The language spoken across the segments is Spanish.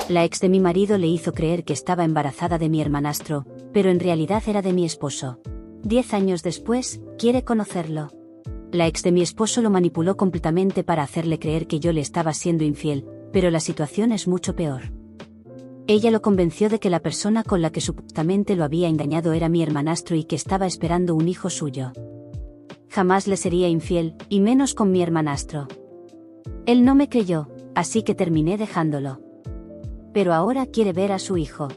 La ex de mi marido le hizo creer que estaba embarazada de mi hermanastro, pero en realidad era de mi esposo. 10 años después, quiere conocerlo. La ex de mi esposo lo manipuló completamente para hacerle creer que yo le estaba siendo infiel, pero la situación es mucho peor. Ella lo convenció de que la persona con la que supuestamente lo había engañado era mi hermanastro y que estaba esperando un hijo suyo. Jamás le sería infiel, y menos con mi hermanastro. Él no me creyó, así que terminé dejándolo. Pero ahora quiere ver a su hijo.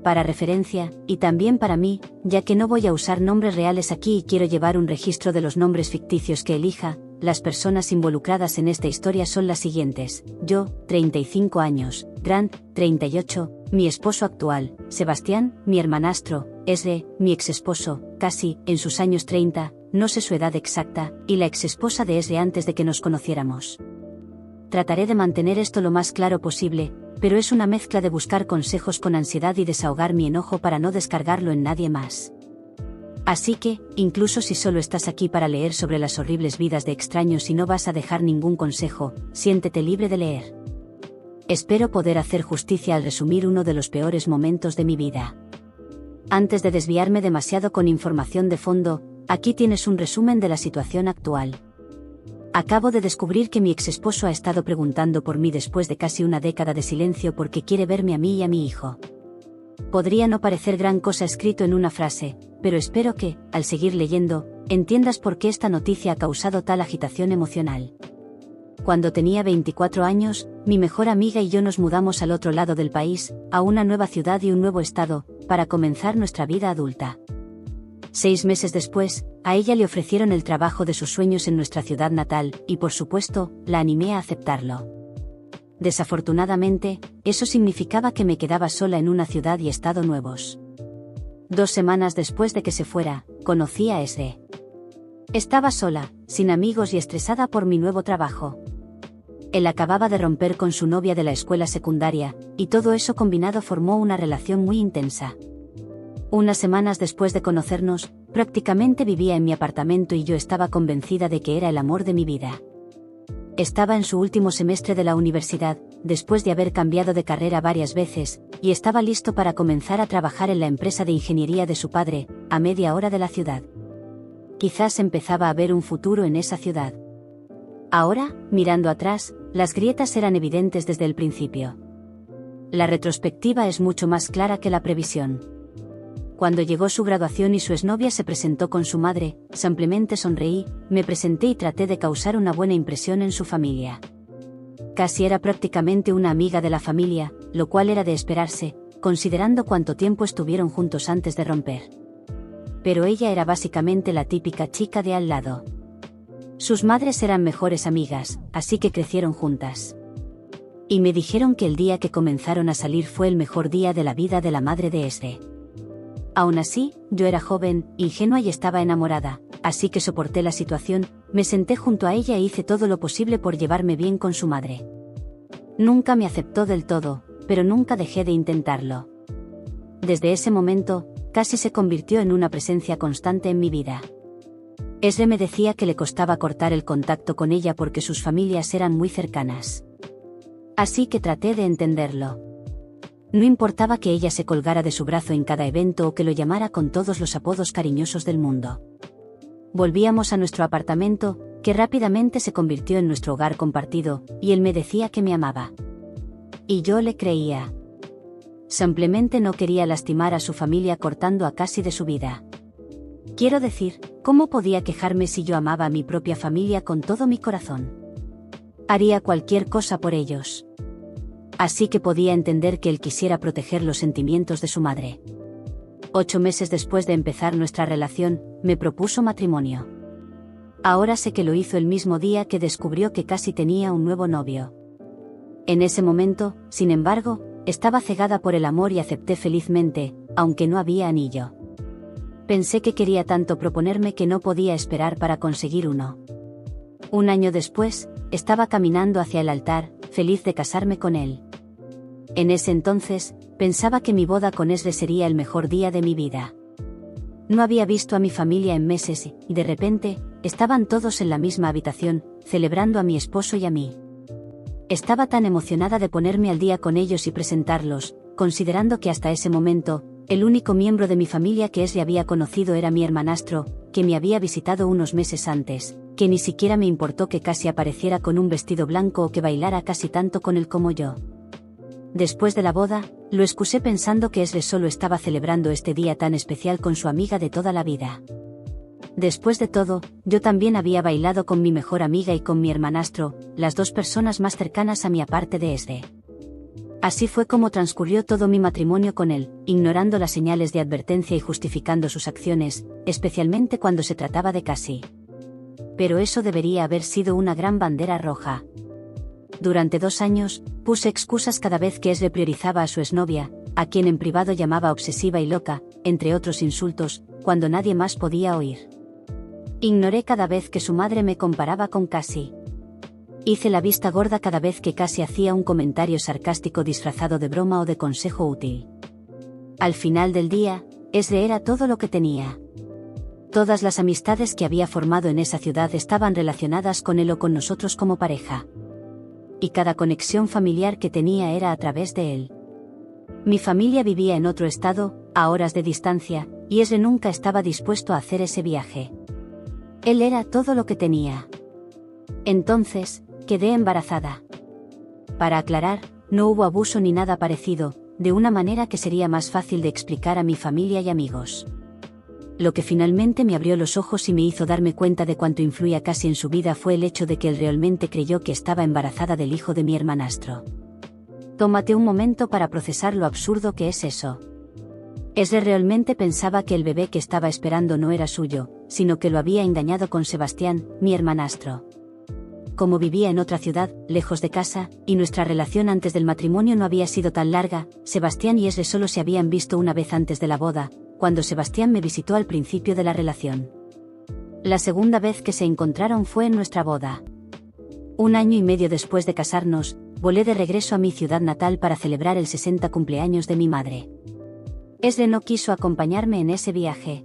Para referencia, y también para mí, ya que no voy a usar nombres reales aquí y quiero llevar un registro de los nombres ficticios que elija, las personas involucradas en esta historia son las siguientes: yo, 35 años, Grant, 38, mi esposo actual, Sebastián, mi hermanastro, Ezre, mi exesposo, Cassie, en sus años 30, no sé su edad exacta, y la exesposa de Ezre antes de que nos conociéramos. Trataré de mantener esto lo más claro posible, pero es una mezcla de buscar consejos con ansiedad y desahogar mi enojo para no descargarlo en nadie más. Así que, incluso si solo estás aquí para leer sobre las horribles vidas de extraños y no vas a dejar ningún consejo, siéntete libre de leer. Espero poder hacer justicia al resumir uno de los peores momentos de mi vida. Antes de desviarme demasiado con información de fondo, aquí tienes un resumen de la situación actual. Acabo de descubrir que mi exesposo ha estado preguntando por mí después de casi una década de silencio porque quiere verme a mí y a mi hijo. Podría no parecer gran cosa escrito en una frase, pero espero que, al seguir leyendo, entiendas por qué esta noticia ha causado tal agitación emocional. Cuando tenía 24 años, mi mejor amiga y yo nos mudamos al otro lado del país, a una nueva ciudad y un nuevo estado, para comenzar nuestra vida adulta. 6 meses después, a ella le ofrecieron el trabajo de sus sueños en nuestra ciudad natal, y por supuesto, la animé a aceptarlo. Desafortunadamente, eso significaba que me quedaba sola en una ciudad y estado nuevos. 2 semanas después de que se fuera, conocí a Ezre. Estaba sola, sin amigos y estresada por mi nuevo trabajo. Él acababa de romper con su novia de la escuela secundaria, y todo eso combinado formó una relación muy intensa. Unas semanas después de conocernos, prácticamente vivía en mi apartamento y yo estaba convencida de que era el amor de mi vida. Estaba en su último semestre de la universidad, después de haber cambiado de carrera varias veces, y estaba listo para comenzar a trabajar en la empresa de ingeniería de su padre, a media hora de la ciudad. Quizás empezaba a ver un futuro en esa ciudad. Ahora, mirando atrás, las grietas eran evidentes desde el principio. La retrospectiva es mucho más clara que la previsión. Cuando llegó su graduación y su exnovia se presentó con su madre, simplemente sonreí, me presenté y traté de causar una buena impresión en su familia. Cassie era prácticamente una amiga de la familia, lo cual era de esperarse, considerando cuánto tiempo estuvieron juntos antes de romper. Pero ella era básicamente la típica chica de al lado. Sus madres eran mejores amigas, así que crecieron juntas. Y me dijeron que el día que comenzaron a salir fue el mejor día de la vida de la madre de Ezre. Aún así, yo era joven, ingenua y estaba enamorada, así que soporté la situación, me senté junto a ella e hice todo lo posible por llevarme bien con su madre. Nunca me aceptó del todo, pero nunca dejé de intentarlo. Desde ese momento, Cassie se convirtió en una presencia constante en mi vida. Ezre me decía que le costaba cortar el contacto con ella porque sus familias eran muy cercanas. Así que traté de entenderlo. No importaba que ella se colgara de su brazo en cada evento o que lo llamara con todos los apodos cariñosos del mundo. Volvíamos a nuestro apartamento, que rápidamente se convirtió en nuestro hogar compartido, y él me decía que me amaba. Y yo le creía. Simplemente no quería lastimar a su familia cortando a Cassie de su vida. Quiero decir, ¿cómo podía quejarme si yo amaba a mi propia familia con todo mi corazón? Haría cualquier cosa por ellos. Así que podía entender que él quisiera proteger los sentimientos de su madre. 8 meses después de empezar nuestra relación, me propuso matrimonio. Ahora sé que lo hizo el mismo día que descubrió que Cassie tenía un nuevo novio. En ese momento, sin embargo, estaba cegada por el amor y acepté felizmente, aunque no había anillo. Pensé que quería tanto proponerme que no podía esperar para conseguir uno. 1 año después, estaba caminando hacia el altar, feliz de casarme con él. En ese entonces, pensaba que mi boda con Ezre sería el mejor día de mi vida. No había visto a mi familia en meses y, de repente, estaban todos en la misma habitación, celebrando a mi esposo y a mí. Estaba tan emocionada de ponerme al día con ellos y presentarlos, considerando que hasta ese momento, el único miembro de mi familia que Esre había conocido era mi hermanastro, que me había visitado unos meses antes, que ni siquiera me importó que Cassie apareciera con un vestido blanco o que bailara casi tanto con él como yo. Después de la boda, lo excusé pensando que Esre solo estaba celebrando este día tan especial con su amiga de toda la vida. Después de todo, yo también había bailado con mi mejor amiga y con mi hermanastro, las dos personas más cercanas a mí aparte de Esre. Así fue como transcurrió todo mi matrimonio con él, ignorando las señales de advertencia y justificando sus acciones, especialmente cuando se trataba de Cassie. Pero eso debería haber sido una gran bandera roja. Durante 2 años, puse excusas cada vez que Esre priorizaba a su exnovia, a quien en privado llamaba obsesiva y loca, entre otros insultos, cuando nadie más podía oír. Ignoré cada vez que su madre me comparaba con Cassie. Hice la vista gorda cada vez que Cassie hacía un comentario sarcástico disfrazado de broma o de consejo útil. Al final del día, Esre era todo lo que tenía. Todas las amistades que había formado en esa ciudad estaban relacionadas con él o con nosotros como pareja. Y cada conexión familiar que tenía era a través de él. Mi familia vivía en otro estado, a horas de distancia, y Esre nunca estaba dispuesto a hacer ese viaje. Él era todo lo que tenía. Entonces, quedé embarazada. Para aclarar, no hubo abuso ni nada parecido, de una manera que sería más fácil de explicar a mi familia y amigos. Lo que finalmente me abrió los ojos y me hizo darme cuenta de cuánto influía Cassie en su vida fue el hecho de que él realmente creyó que estaba embarazada del hijo de mi hermanastro. Tómate un momento para procesar lo absurdo que es eso. Esre realmente pensaba que el bebé que estaba esperando no era suyo, sino que lo había engañado con Sebastián, mi hermanastro. Como vivía en otra ciudad, lejos de casa, y nuestra relación antes del matrimonio no había sido tan larga, Sebastián y Esre solo se habían visto una vez antes de la boda, cuando Sebastián me visitó al principio de la relación. La segunda vez que se encontraron fue en nuestra boda. 1 año y medio después de casarnos, volé de regreso a mi ciudad natal para celebrar el 60 cumpleaños de mi madre. Esre no quiso acompañarme en ese viaje.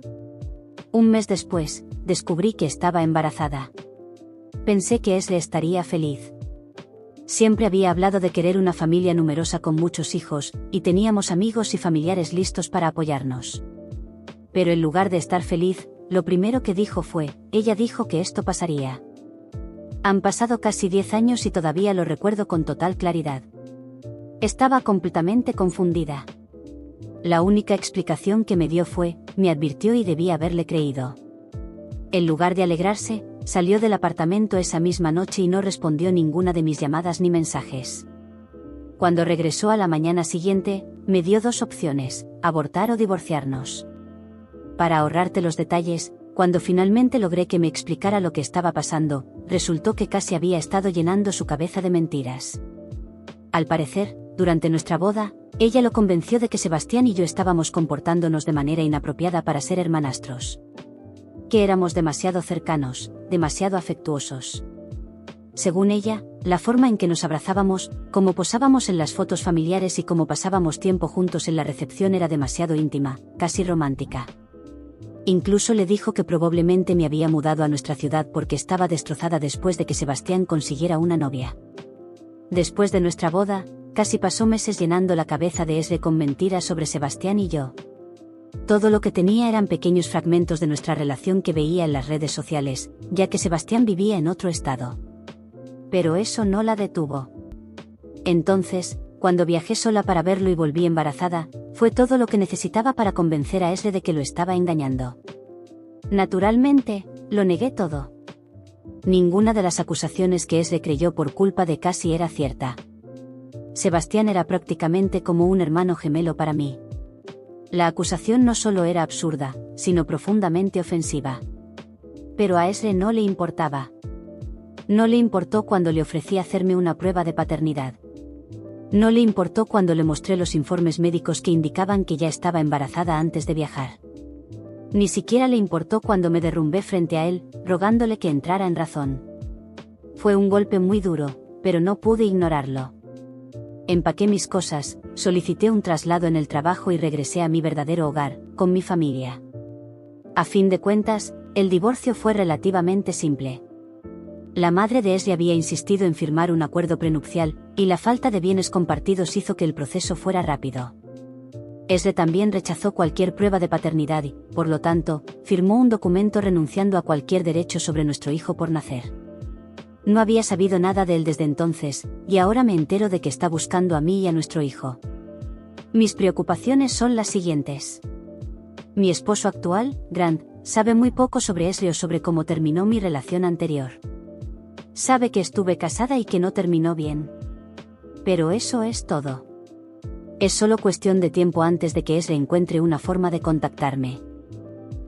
1 mes después, descubrí que estaba embarazada. Pensé que Esre estaría feliz. Siempre había hablado de querer una familia numerosa con muchos hijos, y teníamos amigos y familiares listos para apoyarnos. Pero en lugar de estar feliz, lo primero que dijo fue, ella dijo que esto pasaría. Han pasado casi 10 años y todavía lo recuerdo con total claridad. Estaba completamente confundida. La única explicación que me dio fue, me advirtió y debí haberle creído. En lugar de alegrarse, salió del apartamento esa misma noche y no respondió ninguna de mis llamadas ni mensajes. Cuando regresó a la mañana siguiente, me dio 2 opciones, abortar o divorciarnos. Para ahorrarte los detalles, cuando finalmente logré que me explicara lo que estaba pasando, resultó que casi había estado llenando su cabeza de mentiras. Al parecer, durante nuestra boda, ella lo convenció de que Sebastián y yo estábamos comportándonos de manera inapropiada para ser hermanastros. Que éramos demasiado cercanos, demasiado afectuosos. Según ella, la forma en que nos abrazábamos, cómo posábamos en las fotos familiares y cómo pasábamos tiempo juntos en la recepción era demasiado íntima, casi romántica. Incluso le dijo que probablemente me había mudado a nuestra ciudad porque estaba destrozada después de que Sebastián consiguiera una novia. Después de nuestra boda, casi pasó meses llenando la cabeza de Esre con mentiras sobre Sebastián y yo. Todo lo que tenía eran pequeños fragmentos de nuestra relación que veía en las redes sociales, ya que Sebastián vivía en otro estado. Pero eso no la detuvo. Entonces, cuando viajé sola para verlo y volví embarazada, fue todo lo que necesitaba para convencer a Esre de que lo estaba engañando. Naturalmente, lo negué todo. Ninguna de las acusaciones que Esre creyó por culpa de Cassie era cierta. Sebastián era prácticamente como un hermano gemelo para mí. La acusación no solo era absurda, sino profundamente ofensiva. Pero a Esre no le importaba. No le importó cuando le ofrecí hacerme una prueba de paternidad. No le importó cuando le mostré los informes médicos que indicaban que ya estaba embarazada antes de viajar. Ni siquiera le importó cuando me derrumbé frente a él, rogándole que entrara en razón. Fue un golpe muy duro, pero no pude ignorarlo. Empaqué mis cosas, solicité un traslado en el trabajo y regresé a mi verdadero hogar, con mi familia. A fin de cuentas, el divorcio fue relativamente simple. La madre de Esri había insistido en firmar un acuerdo prenupcial, y la falta de bienes compartidos hizo que el proceso fuera rápido. Esri también rechazó cualquier prueba de paternidad y, por lo tanto, firmó un documento renunciando a cualquier derecho sobre nuestro hijo por nacer. No había sabido nada de él desde entonces, y ahora me entero de que está buscando a mí y a nuestro hijo. Mis preocupaciones son las siguientes. Mi esposo actual, Grant, sabe muy poco sobre Esri o sobre cómo terminó mi relación anterior. Sabe que estuve casada y que no terminó bien. Pero eso es todo. Es solo cuestión de tiempo antes de que Esri encuentre una forma de contactarme.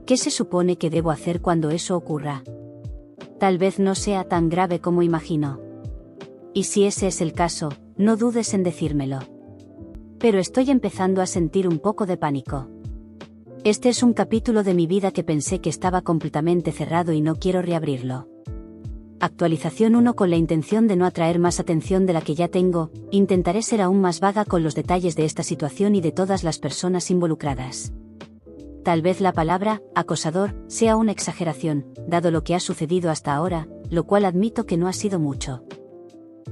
¿Qué se supone que debo hacer cuando eso ocurra? Tal vez no sea tan grave como imagino. Y si ese es el caso, no dudes en decírmelo. Pero estoy empezando a sentir un poco de pánico. Este es un capítulo de mi vida que pensé que estaba completamente cerrado y no quiero reabrirlo. Actualización 1. Con la intención de no atraer más atención de la que ya tengo, intentaré ser aún más vaga con los detalles de esta situación y de todas las personas involucradas. Tal vez la palabra acosador sea una exageración, dado lo que ha sucedido hasta ahora, lo cual admito que no ha sido mucho.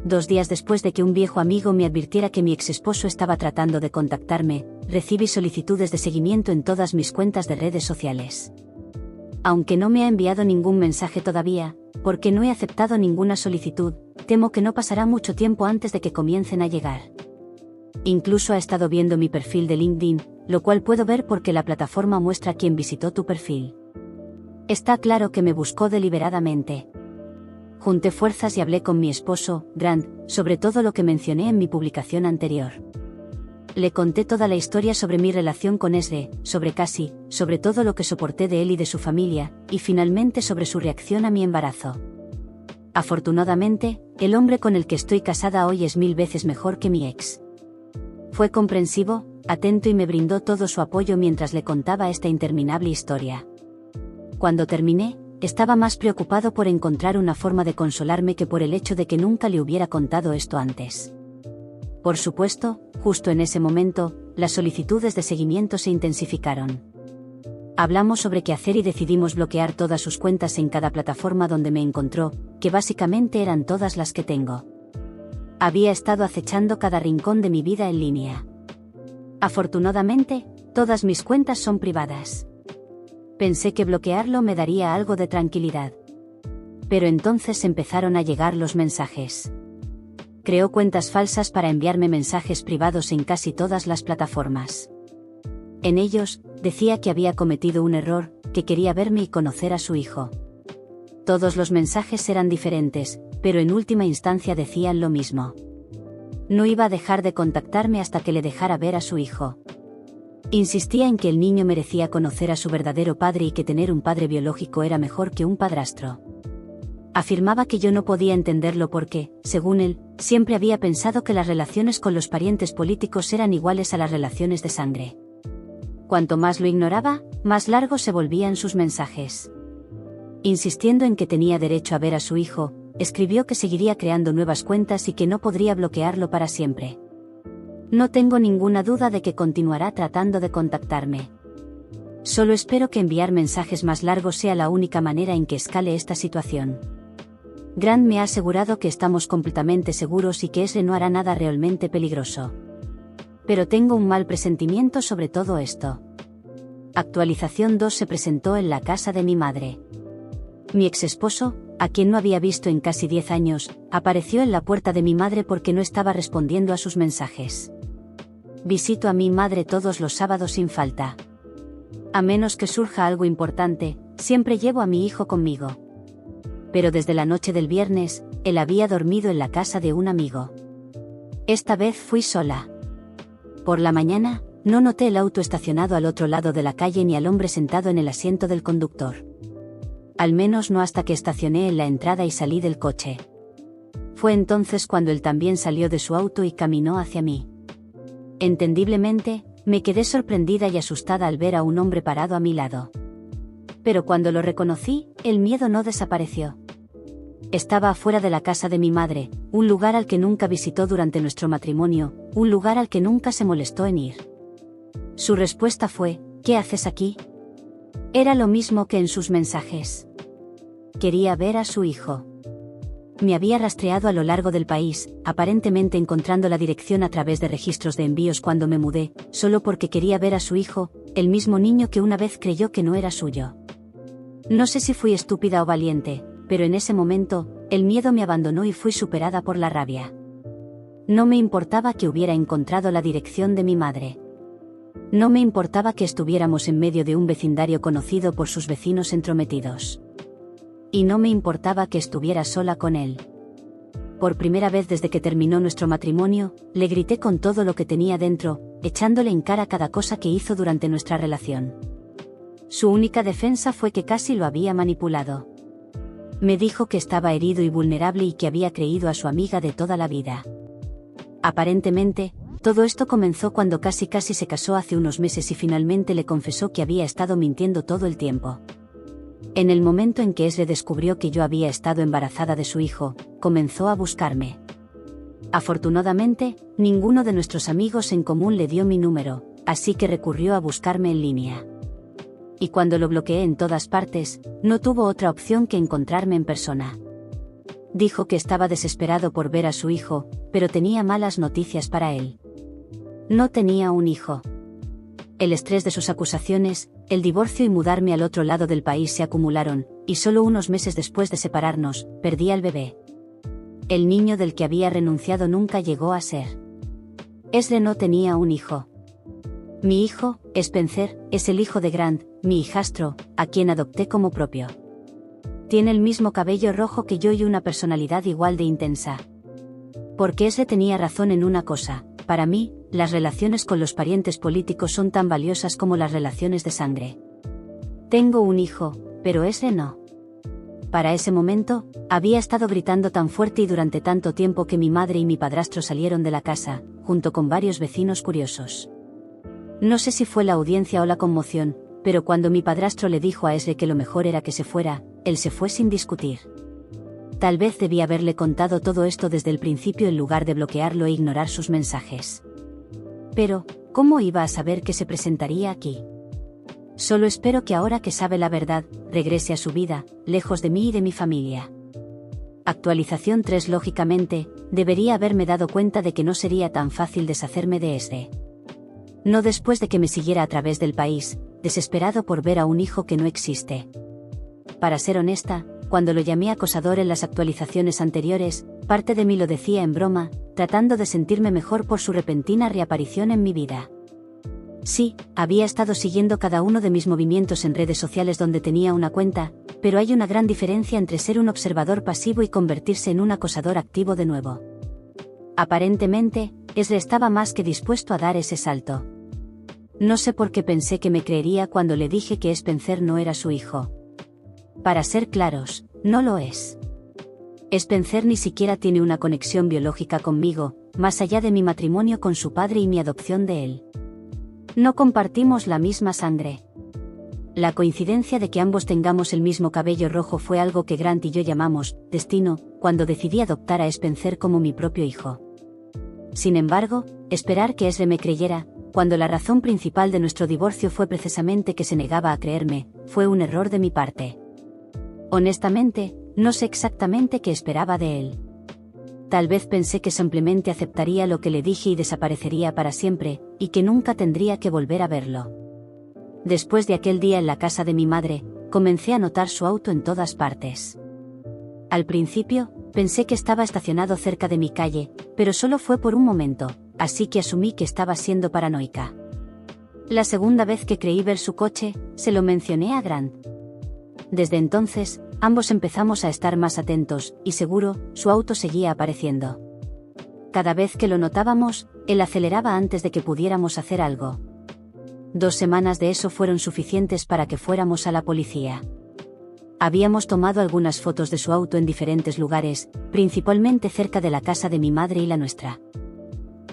2 días después de que un viejo amigo me advirtiera que mi exesposo estaba tratando de contactarme, recibí solicitudes de seguimiento en todas mis cuentas de redes sociales. Aunque no me ha enviado ningún mensaje todavía, porque no he aceptado ninguna solicitud, temo que no pasará mucho tiempo antes de que comiencen a llegar. Incluso ha estado viendo mi perfil de LinkedIn, lo cual puedo ver porque la plataforma muestra quién visitó tu perfil. Está claro que me buscó deliberadamente. Junté fuerzas y hablé con mi esposo, Grant, sobre todo lo que mencioné en mi publicación anterior. Le conté toda la historia sobre mi relación con Esri, sobre Cassie, sobre todo lo que soporté de él y de su familia, y finalmente sobre su reacción a mi embarazo. Afortunadamente, el hombre con el que estoy casada hoy es 1000 veces mejor que mi ex. Fue comprensivo, atento y me brindó todo su apoyo mientras le contaba esta interminable historia. Cuando terminé, estaba más preocupado por encontrar una forma de consolarme que por el hecho de que nunca le hubiera contado esto antes. Por supuesto, justo en ese momento, las solicitudes de seguimiento se intensificaron. Hablamos sobre qué hacer y decidimos bloquear todas sus cuentas en cada plataforma donde me encontró, que básicamente eran todas las que tengo. Había estado acechando cada rincón de mi vida en línea. Afortunadamente, todas mis cuentas son privadas. Pensé que bloquearlo me daría algo de tranquilidad. Pero entonces empezaron a llegar los mensajes. Creó cuentas falsas para enviarme mensajes privados en casi todas las plataformas. En ellos, decía que había cometido un error, que quería verme y conocer a su hijo. Todos los mensajes eran diferentes, pero en última instancia decían lo mismo. No iba a dejar de contactarme hasta que le dejara ver a su hijo. Insistía en que el niño merecía conocer a su verdadero padre y que tener un padre biológico era mejor que un padrastro. Afirmaba que yo no podía entenderlo porque, según él, siempre había pensado que las relaciones con los parientes políticos eran iguales a las relaciones de sangre. Cuanto más lo ignoraba, más largos se volvían sus mensajes. Insistiendo en que tenía derecho a ver a su hijo, escribió que seguiría creando nuevas cuentas y que no podría bloquearlo para siempre. No tengo ninguna duda de que continuará tratando de contactarme. Solo espero que enviar mensajes más largos sea la única manera en que escale esta situación. Grant me ha asegurado que estamos completamente seguros y que Esri no hará nada realmente peligroso. Pero tengo un mal presentimiento sobre todo esto. Actualización 2 se presentó en la casa de mi madre. Mi exesposo, a quien no había visto en casi 10 años, apareció en la puerta de mi madre porque no estaba respondiendo a sus mensajes. Visito a mi madre todos los sábados sin falta. A menos que surja algo importante, siempre llevo a mi hijo conmigo. Pero desde la noche del viernes, él había dormido en la casa de un amigo. Esta vez fui sola. Por la mañana, no noté el auto estacionado al otro lado de la calle ni al hombre sentado en el asiento del conductor. Al menos no hasta que estacioné en la entrada y salí del coche. Fue entonces cuando él también salió de su auto y caminó hacia mí. Entendiblemente, me quedé sorprendida y asustada al ver a un hombre parado a mi lado. Pero cuando lo reconocí, el miedo no desapareció. Estaba afuera de la casa de mi madre, un lugar al que nunca visitó durante nuestro matrimonio, un lugar al que nunca se molestó en ir. Su respuesta fue, ¿qué haces aquí? Era lo mismo que en sus mensajes. Quería ver a su hijo. me había rastreado a lo largo del país, aparentemente encontrando la dirección a través de registros de envíos cuando me mudé, solo porque quería ver a su hijo, el mismo niño que una vez creyó que no era suyo. No sé si fui estúpida o valiente, pero en ese momento, el miedo me abandonó y fui superada por la rabia. No me importaba que hubiera encontrado la dirección de mi madre. No me importaba que estuviéramos en medio de un vecindario conocido por sus vecinos entrometidos. Y no me importaba que estuviera sola con él. Por primera vez desde que terminó nuestro matrimonio, le grité con todo lo que tenía dentro, echándole en cara cada cosa que hizo durante nuestra relación. Su única defensa fue que casi lo había manipulado. Me dijo que estaba herido y vulnerable y que había creído a su amiga de toda la vida. Aparentemente, todo esto comenzó cuando casi se casó hace unos meses y finalmente le confesó que había estado mintiendo todo el tiempo. En el momento en que Esre descubrió que yo había estado embarazada de su hijo, comenzó a buscarme. Afortunadamente, ninguno de nuestros amigos en común le dio mi número, así que recurrió a buscarme en línea. Y cuando lo bloqueé en todas partes, no tuvo otra opción que encontrarme en persona. Dijo que estaba desesperado por ver a su hijo, pero tenía malas noticias para él. No tenía un hijo. El estrés de sus acusaciones, el divorcio y mudarme al otro lado del país se acumularon, y solo unos meses después de separarnos, perdí al bebé. El niño del que había renunciado nunca llegó a ser. Esre no tenía un hijo. Mi hijo, Spencer, es el hijo de Grant, mi hijastro, a quien adopté como propio. Tiene el mismo cabello rojo que yo y una personalidad igual de intensa. Porque Esre tenía razón en una cosa: para mí, las relaciones con los parientes políticos son tan valiosas como las relaciones de sangre. Tengo un hijo, pero Esre no. Para ese momento, había estado gritando tan fuerte y durante tanto tiempo que mi madre y mi padrastro salieron de la casa, junto con varios vecinos curiosos. No sé si fue la audiencia o la conmoción, pero cuando mi padrastro le dijo a Esre que lo mejor era que se fuera, él se fue sin discutir. Tal vez debía haberle contado todo esto desde el principio en lugar de bloquearlo e ignorar sus mensajes. Pero, ¿cómo iba a saber que se presentaría aquí? Solo espero que ahora que sabe la verdad, regrese a su vida, lejos de mí y de mi familia. Actualización 3. Lógicamente, debería haberme dado cuenta de que no sería tan fácil deshacerme de Esre. No después de que me siguiera a través del país, desesperado por ver a un hijo que no existe. Para ser honesta, cuando lo llamé acosador en las actualizaciones anteriores, parte de mí lo decía en broma, tratando de sentirme mejor por su repentina reaparición en mi vida. Sí, había estado siguiendo cada uno de mis movimientos en redes sociales donde tenía una cuenta, pero hay una gran diferencia entre ser un observador pasivo y convertirse en un acosador activo de nuevo. Aparentemente, Esre estaba más que dispuesto a dar ese salto. No sé por qué pensé que me creería cuando le dije que Spencer no era su hijo. Para ser claros, no lo es. Spencer ni siquiera tiene una conexión biológica conmigo, más allá de mi matrimonio con su padre y mi adopción de él. No compartimos la misma sangre. La coincidencia de que ambos tengamos el mismo cabello rojo fue algo que Grant y yo llamamos destino, cuando decidí adoptar a Spencer como mi propio hijo. Sin embargo, esperar que Esre me creyera, cuando la razón principal de nuestro divorcio fue precisamente que se negaba a creerme, fue un error de mi parte. Honestamente, no sé exactamente qué esperaba de él. Tal vez pensé que simplemente aceptaría lo que le dije y desaparecería para siempre, y que nunca tendría que volver a verlo. Después de aquel día en la casa de mi madre, comencé a notar su auto en todas partes. Al principio, pensé que estaba estacionado cerca de mi calle, pero solo fue por un momento, así que asumí que estaba siendo paranoica. La segunda vez que creí ver su coche, se lo mencioné a Grant. Desde entonces, ambos empezamos a estar más atentos, y seguro, su auto seguía apareciendo. Cada vez que lo notábamos, él aceleraba antes de que pudiéramos hacer algo. 2 semanas de eso fueron suficientes para que fuéramos a la policía. Habíamos tomado algunas fotos de su auto en diferentes lugares, principalmente cerca de la casa de mi madre y la nuestra.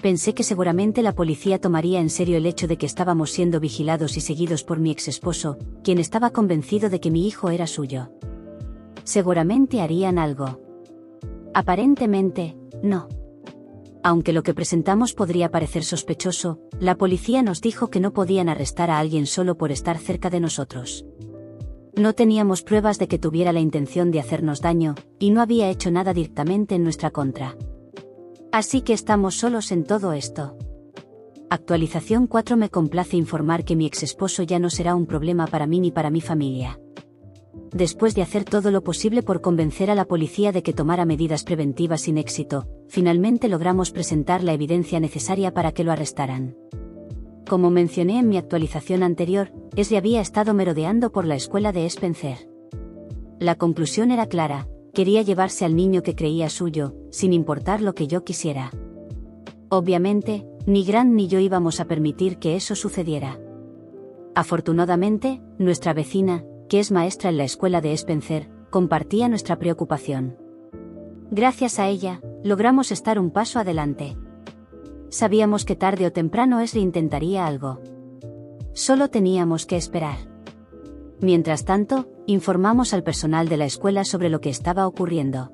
Pensé que seguramente la policía tomaría en serio el hecho de que estábamos siendo vigilados y seguidos por mi exesposo, quien estaba convencido de que mi hijo era suyo. Seguramente harían algo. Aparentemente, no. Aunque lo que presentamos podría parecer sospechoso, la policía nos dijo que no podían arrestar a alguien solo por estar cerca de nosotros. No teníamos pruebas de que tuviera la intención de hacernos daño, y no había hecho nada directamente en nuestra contra. Así que estamos solos en todo esto. Actualización 4. Me complace informar que mi exesposo ya no será un problema para mí ni para mi familia. Después de hacer todo lo posible por convencer a la policía de que tomara medidas preventivas sin éxito, finalmente logramos presentar la evidencia necesaria para que lo arrestaran. Como mencioné en mi actualización anterior, Esri había estado merodeando por la escuela de Spencer. La conclusión era clara: quería llevarse al niño que creía suyo, sin importar lo que yo quisiera. Obviamente, ni Grant ni yo íbamos a permitir que eso sucediera. Afortunadamente, nuestra vecina, que es maestra en la escuela de Spencer, compartía nuestra preocupación. Gracias a ella, logramos estar un paso adelante. Sabíamos que tarde o temprano Esri intentaría algo. Solo teníamos que esperar. Mientras tanto, informamos al personal de la escuela sobre lo que estaba ocurriendo.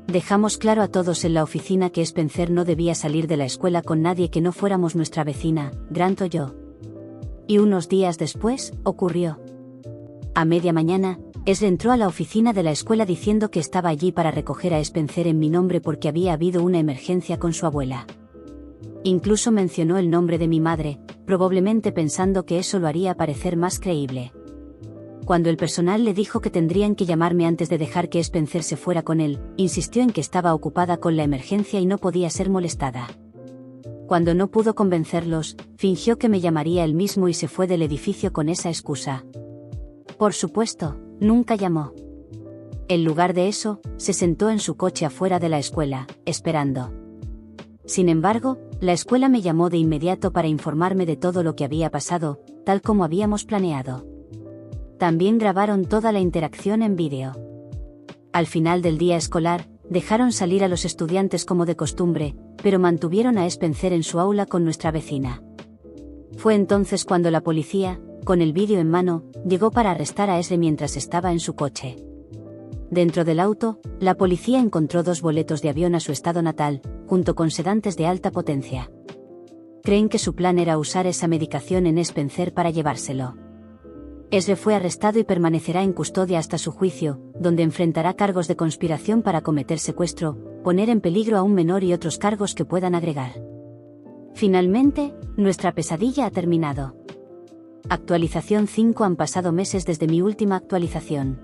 Dejamos claro a todos en la oficina que Spencer no debía salir de la escuela con nadie que no fuéramos nuestra vecina, Grant o yo. Y unos días después, ocurrió. A media mañana, Esri entró a la oficina de la escuela diciendo que estaba allí para recoger a Spencer en mi nombre porque había habido una emergencia con su abuela. Incluso mencionó el nombre de mi madre, probablemente pensando que eso lo haría parecer más creíble. Cuando el personal le dijo que tendrían que llamarme antes de dejar que Spencer se fuera con él, insistió en que estaba ocupada con la emergencia y no podía ser molestada. Cuando no pudo convencerlos, fingió que me llamaría él mismo y se fue del edificio con esa excusa. Por supuesto, nunca llamó. En lugar de eso, se sentó en su coche afuera de la escuela, esperando. Sin embargo, la escuela me llamó de inmediato para informarme de todo lo que había pasado, tal como habíamos planeado. También grabaron toda la interacción en vídeo. Al final del día escolar, dejaron salir a los estudiantes como de costumbre, pero mantuvieron a Spencer en su aula con nuestra vecina. Fue entonces cuando la policía, con el vídeo en mano, llegó para arrestar a Esri mientras estaba en su coche. Dentro del auto, la policía encontró 2 boletos de avión a su estado natal, junto con sedantes de alta potencia. Creen que su plan era usar esa medicación en Spencer para llevárselo. Esri fue arrestado y permanecerá en custodia hasta su juicio, donde enfrentará cargos de conspiración para cometer secuestro, poner en peligro a un menor y otros cargos que puedan agregar. Finalmente, nuestra pesadilla ha terminado. Actualización 5. Han pasado meses desde mi última actualización.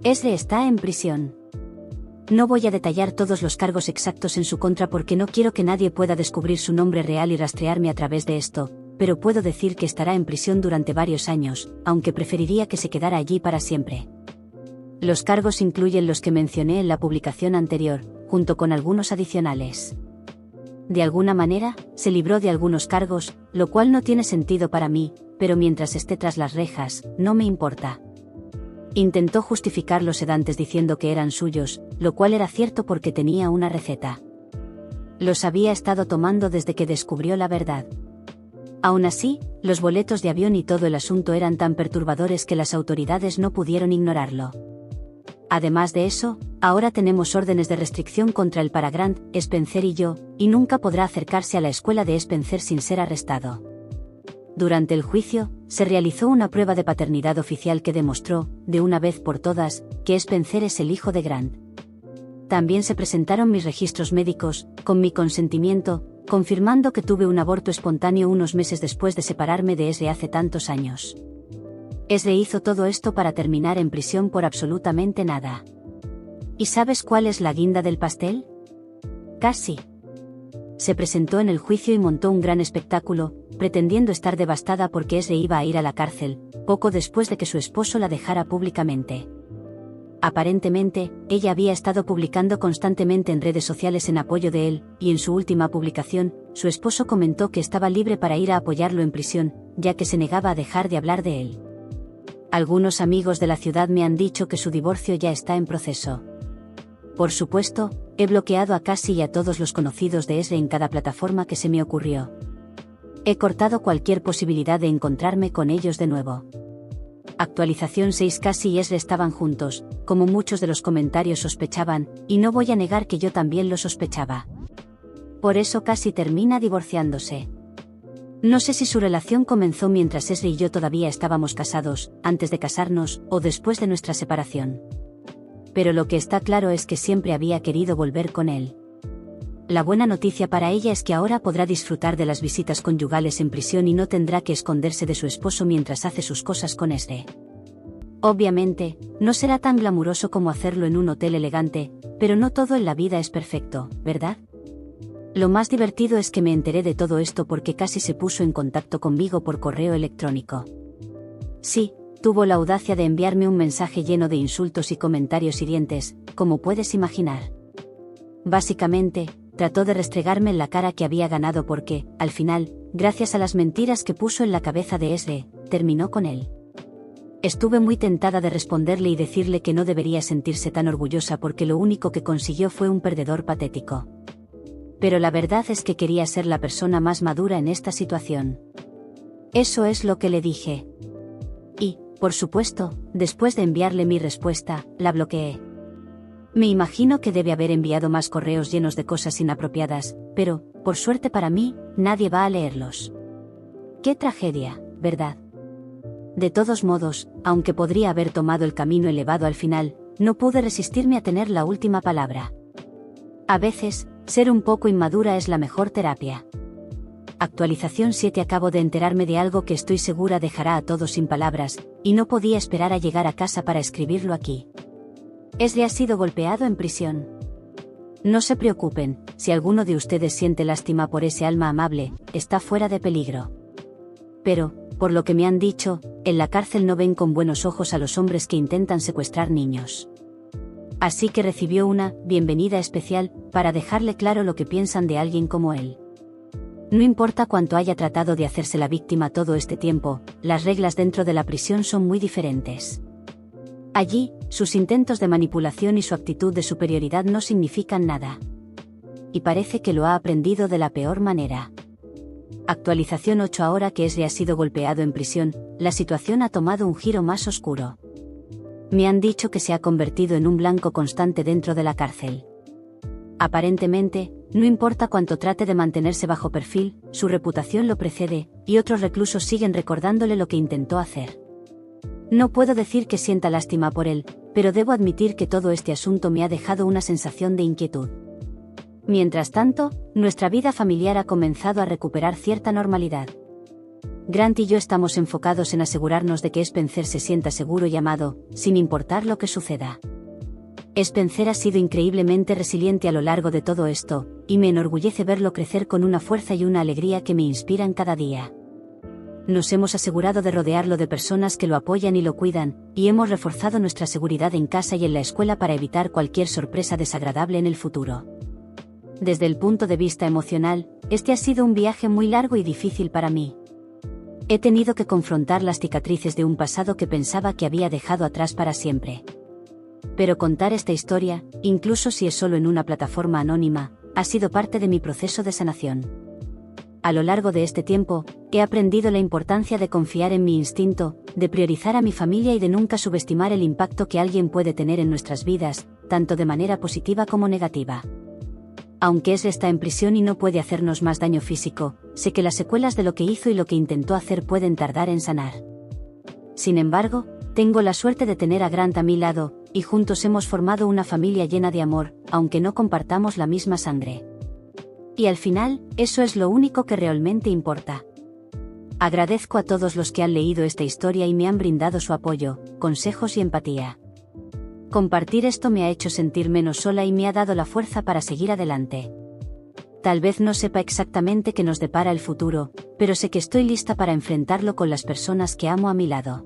Esri está en prisión. No voy a detallar todos los cargos exactos en su contra porque no quiero que nadie pueda descubrir su nombre real y rastrearme a través de esto, pero puedo decir que estará en prisión durante varios años, aunque preferiría que se quedara allí para siempre. Los cargos incluyen los que mencioné en la publicación anterior, junto con algunos adicionales. De alguna manera, se libró de algunos cargos, lo cual no tiene sentido para mí, pero mientras esté tras las rejas, no me importa. Intentó justificar los sedantes diciendo que eran suyos, lo cual era cierto porque tenía una receta. Los había estado tomando desde que descubrió la verdad. Aún así, los boletos de avión y todo el asunto eran tan perturbadores que las autoridades no pudieron ignorarlo. Además de eso, ahora tenemos órdenes de restricción contra él para Grant, Spencer y yo, y nunca podrá acercarse a la escuela de Spencer sin ser arrestado. Durante el juicio, se realizó una prueba de paternidad oficial que demostró, de una vez por todas, que Spencer es el hijo de Grant. También se presentaron mis registros médicos, con mi consentimiento, confirmando que tuve un aborto espontáneo unos meses después de separarme de Esri hace tantos años. Esri hizo todo esto para terminar en prisión por absolutamente nada. ¿Y sabes cuál es la guinda del pastel? Cassie. Se presentó en el juicio y montó un gran espectáculo, pretendiendo estar devastada porque Esri iba a ir a la cárcel, poco después de que su esposo la dejara públicamente. Aparentemente, ella había estado publicando constantemente en redes sociales en apoyo de él, y en su última publicación, su esposo comentó que estaba libre para ir a apoyarlo en prisión, ya que se negaba a dejar de hablar de él. Algunos amigos de la ciudad me han dicho que su divorcio ya está en proceso. Por supuesto, he bloqueado a Cassie y a todos los conocidos de Esri en cada plataforma que se me ocurrió. He cortado cualquier posibilidad de encontrarme con ellos de nuevo. Actualización 6. Cassie y Esri estaban juntos, como muchos de los comentarios sospechaban, y no voy a negar que yo también lo sospechaba. Por eso Cassie termina divorciándose. No sé si su relación comenzó mientras Esre y yo todavía estábamos casados, antes de casarnos, o después de nuestra separación. Pero lo que está claro es que siempre había querido volver con él. La buena noticia para ella es que ahora podrá disfrutar de las visitas conyugales en prisión y no tendrá que esconderse de su esposo mientras hace sus cosas con Esre. Obviamente, no será tan glamuroso como hacerlo en un hotel elegante, pero no todo en la vida es perfecto, ¿verdad? Lo más divertido es que me enteré de todo esto porque casi se puso en contacto conmigo por correo electrónico. Sí, tuvo la audacia de enviarme un mensaje lleno de insultos y comentarios hirientes, como puedes imaginar. Básicamente, trató de restregarme en la cara que había ganado porque, al final, gracias a las mentiras que puso en la cabeza de Esre, terminó con él. Estuve muy tentada de responderle y decirle que no debería sentirse tan orgullosa porque lo único que consiguió fue un perdedor patético. Pero la verdad es que quería ser la persona más madura en esta situación. Eso es lo que le dije. Y, por supuesto, después de enviarle mi respuesta, la bloqueé. Me imagino que debe haber enviado más correos llenos de cosas inapropiadas, pero, por suerte para mí, nadie va a leerlos. Qué tragedia, ¿verdad? De todos modos, aunque podría haber tomado el camino elevado al final, no pude resistirme a tener la última palabra. A veces, ser un poco inmadura es la mejor terapia. Actualización 7. Acabo de enterarme de algo que estoy segura dejará a todos sin palabras, y no podía esperar a llegar a casa para escribirlo aquí. Esre ha sido golpeado en prisión. No se preocupen, si alguno de ustedes siente lástima por ese alma amable, está fuera de peligro. Pero, por lo que me han dicho, en la cárcel no ven con buenos ojos a los hombres que intentan secuestrar niños. Así que recibió una bienvenida especial, para dejarle claro lo que piensan de alguien como él. No importa cuánto haya tratado de hacerse la víctima todo este tiempo, las reglas dentro de la prisión son muy diferentes. Allí, sus intentos de manipulación y su actitud de superioridad no significan nada. Y parece que lo ha aprendido de la peor manera. Actualización 8. Ahora que Esre ha sido golpeado en prisión, la situación ha tomado un giro más oscuro. Me han dicho que se ha convertido en un blanco constante dentro de la cárcel. Aparentemente, no importa cuánto trate de mantenerse bajo perfil, su reputación lo precede, y otros reclusos siguen recordándole lo que intentó hacer. No puedo decir que sienta lástima por él, pero debo admitir que todo este asunto me ha dejado una sensación de inquietud. Mientras tanto, nuestra vida familiar ha comenzado a recuperar cierta normalidad. Grant y yo estamos enfocados en asegurarnos de que Spencer se sienta seguro y amado, sin importar lo que suceda. Spencer ha sido increíblemente resiliente a lo largo de todo esto, y me enorgullece verlo crecer con una fuerza y una alegría que me inspiran cada día. Nos hemos asegurado de rodearlo de personas que lo apoyan y lo cuidan, y hemos reforzado nuestra seguridad en casa y en la escuela para evitar cualquier sorpresa desagradable en el futuro. Desde el punto de vista emocional, este ha sido un viaje muy largo y difícil para mí. He tenido que confrontar las cicatrices de un pasado que pensaba que había dejado atrás para siempre. Pero contar esta historia, incluso si es solo en una plataforma anónima, ha sido parte de mi proceso de sanación. A lo largo de este tiempo, he aprendido la importancia de confiar en mi instinto, de priorizar a mi familia y de nunca subestimar el impacto que alguien puede tener en nuestras vidas, tanto de manera positiva como negativa. Aunque Esre está en prisión y no puede hacernos más daño físico, sé que las secuelas de lo que hizo y lo que intentó hacer pueden tardar en sanar. Sin embargo, tengo la suerte de tener a Grant a mi lado, y juntos hemos formado una familia llena de amor, aunque no compartamos la misma sangre. Y al final, eso es lo único que realmente importa. Agradezco a todos los que han leído esta historia y me han brindado su apoyo, consejos y empatía. Compartir esto me ha hecho sentir menos sola y me ha dado la fuerza para seguir adelante. Tal vez no sepa exactamente qué nos depara el futuro, pero sé que estoy lista para enfrentarlo con las personas que amo a mi lado.